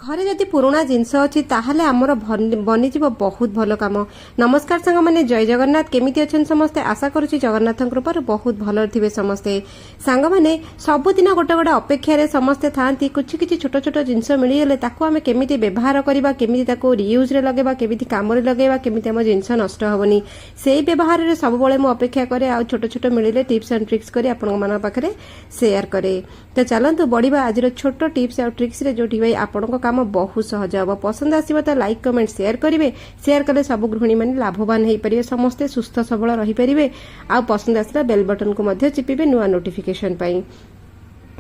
घरे जदि पुराणा जिनस अच्छी ताहले आमर बनीज बहुत भल कम। नमस्कार सांग मैंने जय जगन्नाथ केमिति अछन समस्ते आशा करुछि जगन्नाथ कृपार बहुत भल थे समस्ते सांग मैंने सबुदिन गोटे गोटे अपेक्षा समस्ते थांती कुछ किसी छोट छोट जिनस मिलगले ताकू आम केमिति व्यवहार करवा केमिति ताकू रियूज रे लगेबा केमिति काम रे लगेबा केमिति आम जिनस नष्ट हेबनी से व्यवहार रे सब बेले मु अपेक्षा करे आ छोट छोट मिलिले टिप्स एंड ट्रिक्स करी आपन मन पाखरे शेयर करे। तो चलंतु बढ़िबा आज छोट टिप्स और ट्रिक्स रे जोठी भाई आपन काम बहुत सहज हम। पसंद आसो तो लाइक कमेंट शेयर करेंगे। शेयर कले सब गृहिणी मैंने लाभवान हो पारे समस्ते सुस्थ सबल रही पारे। आ पसंद आसला बेल बटन को मध्य चिपिबे नुआ नोटिफिकेशन पाई।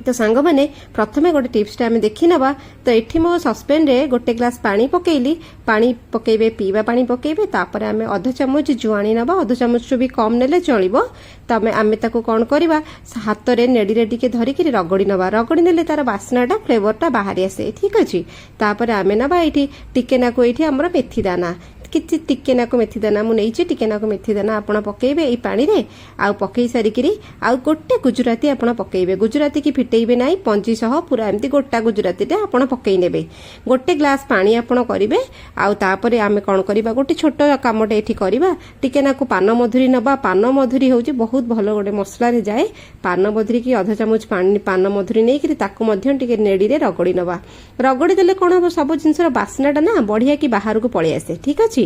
तो सांग मैंने प्रथमे गोटे टिप्स आम देखी नवा। तो ये मो सस्पेन रे गोटे ग्लास पानी पकेली पानी पकेबे पीवा पानी पकेबे तापर आम अध चामच जुआणी नवा अध चामच भी कम नेले चलिबो। तो आम ताको कौन करवा हाथ रे नेड़ी रे टिके धरिकी रगड़ी नवा रगड़ी नेले तार बास्नाटा फ्लेवरटा बाहरी आसे ठीक अच्छे। तापर आम नवा ये टिके नाको ये आमर मेथी दाना किसी टिके नाक मेथी दाना मुझे टिके नाक मेथी दाना आप पकेबे ये पानी रे आउ पकई सारिकी आउ गोटे गुजराती आप पकेबे गुजराती की फिटेबे ना पंजी सह पूरा एमती गोटा गुजराती आप पकई नेबे। गोटे ग्लास पानी आप करेंगे आउ तापर आम कौन करवा गोटे छोट कामटे ये करवा टिके नाक पान मधुरी नवा। पान मधुरी हूँ बहुत भल गोटे मसला जाए पान मधुरी की अध चामच पान मधुरी नहीं ताकू नेड़ी रे रगड़ी नवा। रगड़ी देले कौन हम सब जिनसर बास्नाटा ना बढ़िया कि बाहर को पलि आसे ठीक अच्छे।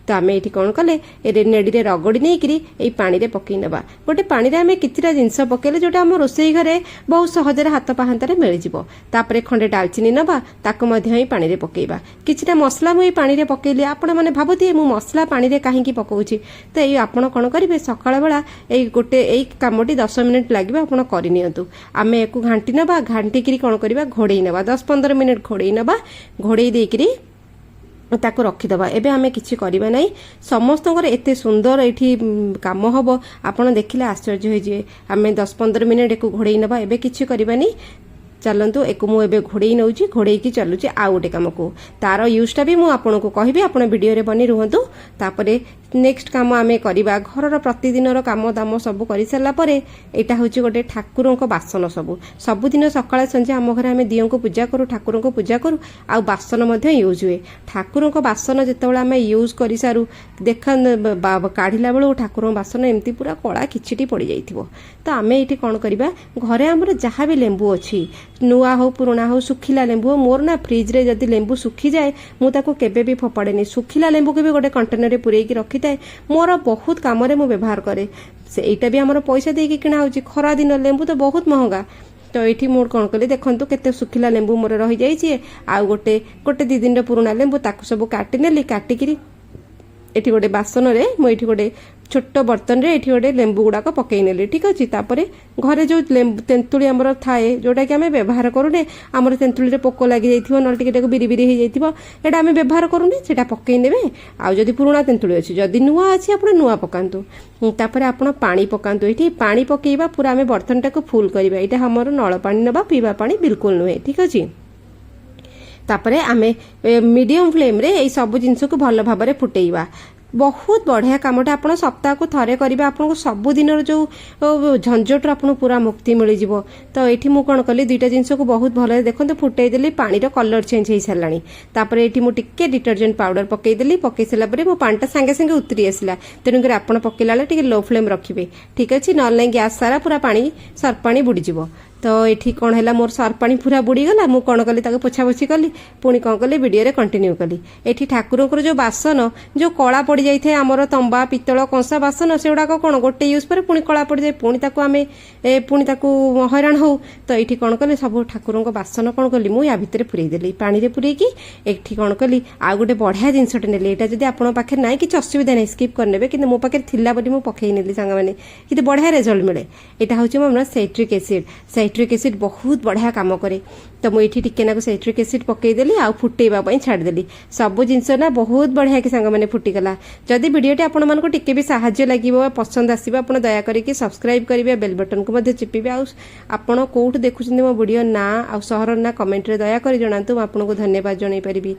तो आम ये कौन कले नेड़ी रे रगड़ी नहीं पानी रे पकई नवा। गोटे पानी रे आम किछिटा जिनस पकेले जोटा आम रोसई घरे बहुत सहज हाथ पाहांतारे मिलजिवो। तापरे खंडे डालचीनी नवा ताको मध्य ही पानी रे पकेइबा। किछिटा मसला मुई पानी रे पकेली आपण माने भाबुथि मु मसला पानी रे काहेकि पकाउछि। तो ये आपण कौन करिवे सकाळ बेला ए गोटे ए कामटी 10 मिनिट लागिबा आपण करि नियंतु। आम एको घांटी नवा घांटी किरी कौन करबा घोड़ेई नवा 10-15 मिनिट घोड़ेई नवा। घोड़ेई देकिरी ताको रखिदबा। एबे आमे किछि करिबा नै समस्तकर एते सुंदर एठी काम हबो आपण देखिले आश्चर्य होई जे। आमे 10-15 मिनिट एको घोड़ेई नबा। एबे किछि करिबानी चलतु एक मुझे घोड़े नौ घोड़े चलुचे आउ गोटे कम को तार यूजटा भी मुझे आपन को कहि आप वीडियो बनी रुहतु। तापर नेक्स्ट काम आम करवा घर प्रतिदिन काम दाम सब कर सारापर यहाँ हूँ गोटे ठाकुर बासन सबुदिन सकाଳେ संजे आम घर आम दियों को पूजा करूँ ठाकुर को पूजा करूँ आ बासन यूज हुए। ठाकुर बासन जिते आम यूज कर सारू देख काढ़ला बेलू ठाकुर बासन एमती पूरा कला किछिटी पड़ जाइए। तो आम ये कौन करवा घरे आमर जहाँ भी लेंबू अच्छी नुआ हो पुराणा हो सुखिला लेंबू मोर ना फ्रिज रे जदि लेंबू सुखी जाए मुझे केबे भी फोपाड़े सुखिला लेंबू के भी गोटे कंटेनर में पूरेकी रखी थाए मोर बहुत कम मु व्यवहार करे। से यहाँ भी आम पैसा देकी किणा हो खरा दिन लेंबू तो बहुत महंगा। तो ये मोर कौन कली देखो केते सुखिला लेंबू मोर रही जाइए आउ गोटे 2 दिन पुराणा लेंबू ताकू सब काटी नेली काटिकी एठी गोटे बासन रे मुझे गोटे छोट बर्तन रे एठी गोटे लेंबू गुड़ाक पकई नेली ठीक अच्छे। तापर घरे जो तेंतुली आमर थाए जोटा कि आम व्यवहार करूने आमर तेंतुली रे पोक लगी जाइथिबो न टिके बिरी बिरी हो जाइथिबो एटा आम व्यवहार करूने सेटा पकई नेबे। आ जदि पुराणा तेंतुली अछि जदि नुआ अछि आपण नुआ पकांतु। तापर आपण पानी पकांतु। एठी पानी पकेइबा पूरा आम बर्तन टाको फुल करबा। एटा हमर नळ पानी नबा पीवा पानी बिल्कुल नुहे ठीक अछि। तापर आमे मीडियम फ्लेम रे ए सब जिंस को भल भाबरे फुटेइबा। बहुत बढ़िया कामटा आप सप्ताह को थरे करेंगे आपको सबुदिन जो झंझट आपको पूरा मुक्ति मिल जाव। तो ये मुझे कौन कली 2टा जिनस को बहुत भल देखते फुटेदेली पानी कलर चेंज हो सारा। तापर ये मुझे डिटर्जेंट पाउडर पकईदेली पकई सारापर मो पानी सांगे सांगे उतरी आसला। तेणुकर आप पकईला बेले लो फ्लेम रखिए ठीक अच्छे ना गैस सारा पूरा पानी सर्फ पानी बुड़ीज। तो ये कौन है मोर सर्फ पानी पूरा बुड़ीगला मु कौन कली पोछापोछी कली पुणी कौन कली वीडियो रे कंटिन्यू कली। ये ठाकुर जो बासन जो कला पड़ जाए आमर तंबा पितल कंसा बासन से गुड़ाक कौन गोटे यूज पर पुणी कला पड़ जाए पुणी आम पुणी हैरान हो। तो ये कौन कली सब ठाकुर बासन कौन कली मुझे या भितर पूरेदेली पानी रे पूरेकी ये कौन कली आ गोटे बढ़िया जिनसटे नेली। यहाँ जब आप पाखे ना कि असुविधा नहीं स्किप करने कि मो पाखे थिला बोली मु पकई नेली सांग मैंने कि बढ़िया रिजल्ट मिले। यहाँ हूँ मोर साइट्रिक एसिड साइट्रिक एसिड बहुत बढ़िया काम करे। तो मुझे टिके ना साइट्रिक एसिड पकईदेली आ फुटेवा छाड़देली सब जिनस ना बहुत बढ़िया कि सांग मैंने फुटीगला। जदि वीडियोटी आपण मानक टिके भी साहाय्य लगिबो पसंद आसीबो आपण दया करिके सब्सक्राइब करिवे बेल बटन को मध्ये चिपिबे। आ आपण कोउठ देखुछिन मो वीडियो ना आ शहर ना कमेंट रे दया करी जणांतु म आपनको धन्यवाद जणाई परिबी।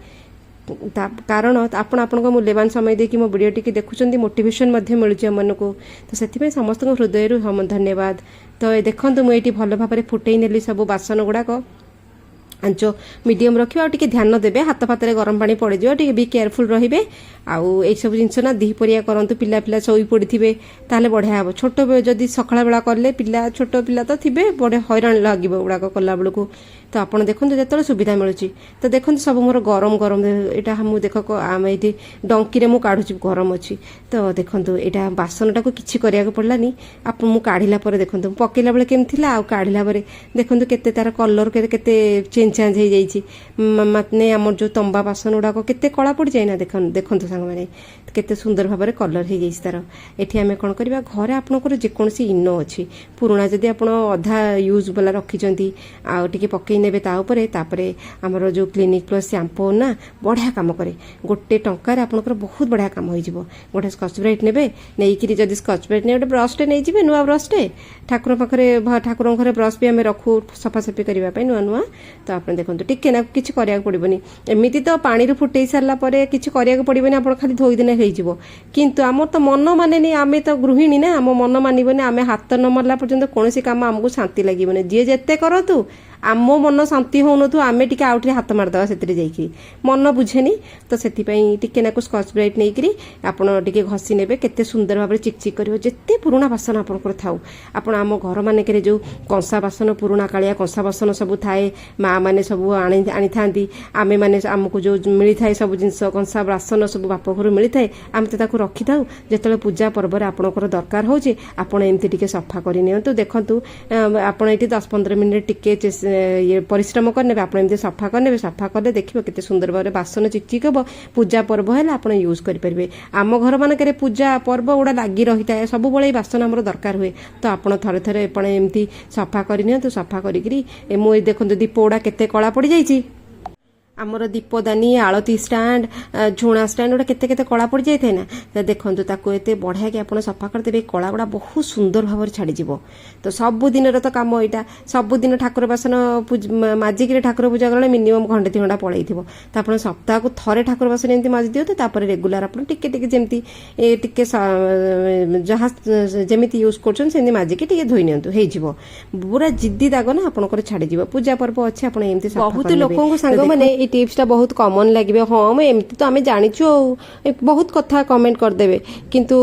कारण आपण मूल्यवान समय देखिए मो वीडियो टी देखुं मोटिवेशन मिलूँ मन को। तो से समस्त हृदय धन्यवाद। तो देखो मुझे भल भाव फुटई नेली सब बासन गुड़ाक आंच मीडियम रखिए और ध्यान देवे हाथ फातरे गरम पानी पड़े बी केयरफुल रहिबे आउ ए सब जिनस ना दिपरिया करंतु पिला पिला सोई पड़िथिबे ताले बढ़िया हम छोट जदि सकाळ बेला करले पिला छोट पिला तो थिबे बड़े हैरान लागिबो उडाक कला बेलू तो आपड़ देखो जो सुविधा मिलूँ तो देखो सब मोर गरम गरम यहाँ मुझे देख आम ये डंकी मु काढ़ुची गरम अच्छी तो देखो यहाँ बासन टाक कि पड़लानी आप काढ़ला देखो पकईला बेले केमती आउ काढ़ला देखो केते तार कलर केते चेंज चेंज हो जाइए माने आम जो तंबा बासन गुड़ाक केते कला पड़ जाए ना देखो सांग मैंने केते सुंदर भाव में कलर हो जाइए तार एठी आम कौन करवा घरे आपंकर जेकोसी इनो अच्छी पुराणा जदि आप अधा यूज वाला रखिंट आउ टे पकई नेबे तापरे आमर जो क्लिनिक प्लस शैम्पू ना बढ़िया काम करे गोटे टंकार आपंकर बहुत बढ़िया काम हो गोटे स्कच ब्राइट ने नहीं जब स्कच ब्राइट ने गोटे ब्रशटे नहीं जी नुआ ब्रशटे ठाकुर पाखे ठाकुर घरे ब्रश भी आम रखू सफासफी करने नुआ नुआ तो आप देखो टिके ना किसी कराया पड़ोनी एमती तो पानी फुटे सारापर किसी कराया पड़ोनी आप खाली धोईदेने किंतु आम तो मन माने आम तो गृहिणी ना आम मन मानबनी आम हाथ न मरला पर्यंत कौन काम आमको शांति लगे जी जिते करूँ आम मन शांति हो आम टे आउटे हाथ मारदे से मन बुझेनी तो से टिकेनाक स्कच ब्राइट नहीं आपड़े घसी ने के सुंदर भाव में चिकचिक कर जिते पुराणा बासन आपंकर थाऊ आपण आम घर मानक जो कंसा बासन पुराणा कालिया कंसा बासन सब थाए माँ मैंने सब आनी था आम मैंने आमको जो मिलता है सब जिन कंसा बासन सब बाप घर मिलता है आम तो रखी था जो पूजा पर्व आपंकर दरकार हो एमती सफा करनी देखूँ आप 10-15 मिनट टिके ये परिश्रम करने आप सफा करने सफा कले देखिए केते सुंदर भाव में बासन चिकचिक हम पूजा पर्व है आप यूज करेंगे आम घर मानक पूजा पर्व गुड़ा लगी रही है सब बड़े बासन आम दरकार हुए तो आप थे थे एमती सफा करनी सफा करी मुझे देखो दीप गुड़ा केते कला पड़ जाइए आमर दीपदानी आलती स्टाण्ड झुणा स्टाण्ड गुड़ा केते केते कला पड़ जाए ना तो देखो ताको एते बढ़िया कि आप सफा करदेवे कला गुड़ा बहुत सुंदर भाव में छाड़ीज तो सबुदिन तो कम यहाँ सबुदिन ठाकुर बासन माजिक ठाकुर पूजा कले मिनिमम घंटे 2 घंटा पड़े तो आप सप्ताह को थे ठाकुर बासन एमती माजि दिखाते रेगुलार आप जमी जहाँ जमी यूज कर माजिक धोई निंतु पूरा जिद्दी दाग ना आपंकर छाड़ीज पूजा पर्व अच्छे आप बहुत लोक सांग मैंने टिप्सटा बहुत कॉमन लगे हाँ मैं एमती तो आम जाचु बहुत कथा कमेंट करदे किंतु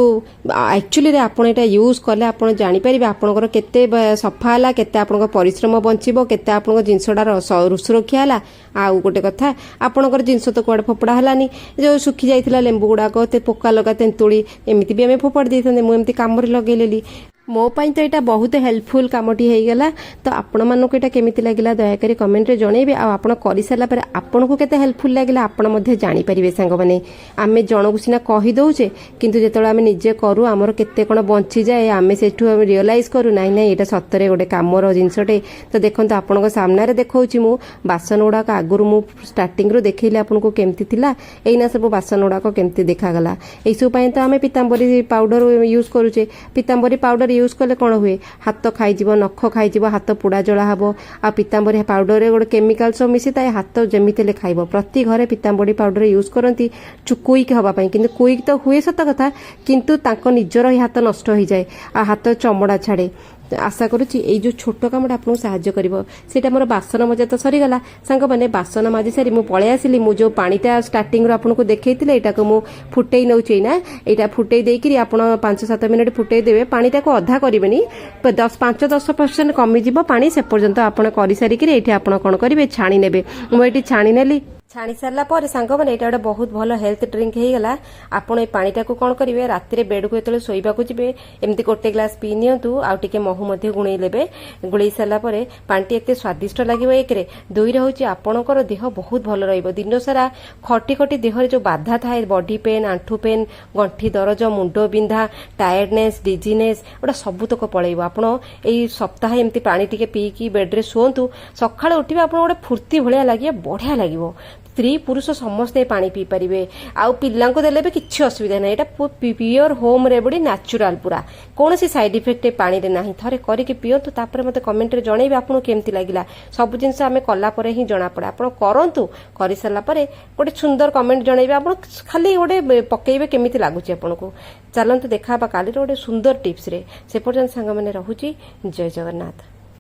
एक्चुअली आप यूज कले आप जापर आपंकर केते सफा है केते आप परिश्रम बचो केते आप जिनसटा सुरक्षा है आउ गोटे कथा आपंकर जिनस तो कुआड़े फोपड़ा हलानी जो सुखी जाइए लेंबू गुड़ाक पोका लगा तेंतुड़ी एमती भी आम फोपाड़ी देते मुझे कम लगे मो पाई तो यहाँ बहुत हेल्पफुल कमटी होगला तो आपण मानक यहाँ केमी लगे दयाकोरी कमेंट रे जनइबे आप कर सारापर आपन को केते हेल्पफुल लगे आपण जानीपर सांग मैंने आम जन को सीना कहीदे किंतु जो आम निजे करूँ आमर केते कौन बंची जाए आम से रियलाइज करूँ ना ना यहाँ सतरे गोटे कमर जिनसटे तो देखो आपण सामने देखा मु बासन गुड़ाक आगुरी मु स्टार्टिंग रू देखली आपको केमती थिला एना सब बासन गुड़ाक केमती देखागला यू तो आम पीतांबरी पाउडर यूज करुचे पीतांबरी पाउडर यूज कले कौन हुए हाथ खाई नख खाई हाथ पोड़ा जला हम आ पीतांबरी पाउडर गोटे केमिकाल सब मिसी था हाथ जमीते खाइब प्रति घरे पीतांबरी पाउडर यूज करती क्विक हवाई कि क्विक तो हुए सत कथा किंतु तांको निजर ही हाथ नष्ट हो जाए आ हाथ चमड़ा छाड़े आशा करुच्ची ये जो छोट कमटा आपको साहाଯ୍य कर मोर बासन मजा तो सरीगला सांग मैंने बासन माजी सारी मुझे पलि आसली मु जो पानीटा स्टार्टिंग आपको देखी यहाँ को फुटे नौचे ना यहाँ फुटे देकर आप 5-7 मिनट फुटे देवे पानीटा को अधा करेंगे 5-10% कमिज पानी से पर्यंत आपड़ कर सारिक ये आप कौन करेंगे छाणी ने मुझे छाणी नेली छाणी सारा पर सांग मैंने यहाँ गोटे बहुत भल हेल्थ ड्रिंक होगला आपड़ पानीटा को कौन करेंगे राति बेड को जो शोवाक जी एमती गोटे ग्लास पी निंतु आउ महू गुणई लेबे गुड़ई सारापर पानी एत स्वादिष्ट लगे एक दुई हूँ आपणकर देह बहुत भल दिन सारा खटी खटी देह जो बाधा थाए बॉडी पेन आंठू पेन गंठी दरज मुंड बिंधा टायर्डनेस डिजीनेस गोटा सबुतक पलैब आप सप्ताह एमती पानी टी पीकी बेड्रे शुंतु सका उठे आप गोटे फुर्ती भाया लगे बढ़िया लगे स्त्री पुरुष समस्ते पानी पी पारे आउ पिला देले भी किसी असुविधा ना यहाँ प्योर होम रेमेडी नेचुरल पूरा कौन सी साइड इफेक्ट पानी रे नहीं थे करके पींतु तापर मत कमेंट रे जनइबे आपको केमती लगिला सब जिनस आम कला ही जना पड़े आप करूँ कर सारापर गोटे सुंदर कमेंट जनइबे आप खाली गोटे पकेबे केमी लगुच आपको चलतु देखा काली गोटे सुंदर टिप्स रे से पर्यंत सांग मैंने रहुची जय जगन्नाथ।